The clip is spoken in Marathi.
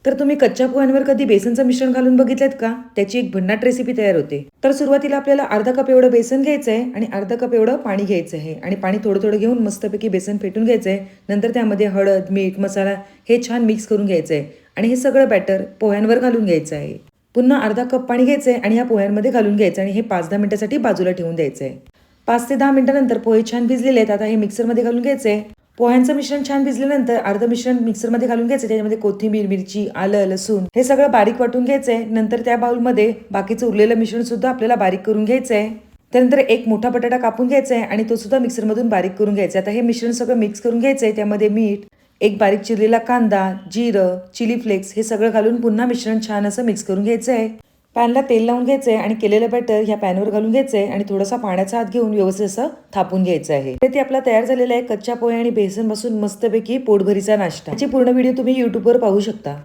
तर तुम्ही कच्च्या पोह्यांवर कधी बेसनचं मिश्रण घालून बघितलेत का? त्याची एक भन्नाट रेसिपी तयार होते. तर सुरुवातीला आपल्याला अर्धा कप एवढं बेसन घ्यायचं आहे आणि अर्धा कप एवढं पाणी घ्यायचं आहे आणि पाणी थोडं थोडं घेऊन मस्तपैकी बेसन फेटून घ्यायचं आहे. नंतर त्यामध्ये हळद, मीठ, मसाला हे छान मिक्स करून घ्यायचं आहे आणि हे सगळं बॅटर पोह्यांवर घालून घ्यायचं आहे. पुन्हा अर्धा कप पाणी घ्यायचं आहे आणि ह्या पोह्यांमध्ये घालून घ्यायचं आणि हे 5-10 मिनिटासाठी बाजूला ठेवून द्यायचं आहे. 5 ते 10 मिनिटांनंतर पोहे छान भिजलेले आहेत. आता हे मिक्सरमध्ये घालून घ्यायचे आहे. पोह्यांचं मिश्रण छान भिजल्यानंतर अर्ध मिश्रण मिक्सरमध्ये घालून घ्यायचं. त्याच्यामध्ये कोथिंबीर, मिरची, आलं, लसूण हे सगळं बारीक वाटून घ्यायचंय. नंतर त्या बाउलमध्ये बाकीचं उरलेलं मिश्रण सुद्धा आपल्याला बारीक करून घ्यायचंय. त्यानंतर एक मोठा बटाटा कापून घ्यायचा आहे आणि तो सुद्धा मिक्सरमधून बारीक करून घ्यायचा. आता हे मिश्रण सगळं मिक्स करून घ्यायचंय. त्यामध्ये मीठ, एक बारीक चिरलेला कांदा, जिरं, चिली फ्लेक्स हे सगळं घालून पुन्हा मिश्रण छान असं मिक्स करून घ्यायचंय. पॅनला तेल लावून घ्यायचंय आणि केलेलं बॅटर ह्या पॅनवर घालून घ्यायचंय आणि थोडासा पाण्याचा हात घेऊन व्यवस्थित असं थापून घ्यायचं आहे. ते आपला तयार झालेला आहे कच्च्या पोहे आणि बेसन पासून मस्तपैकी पोटभरीचा नाश्ता. याची पूर्ण व्हिडिओ तुम्ही युट्यूबवर पाहू शकता.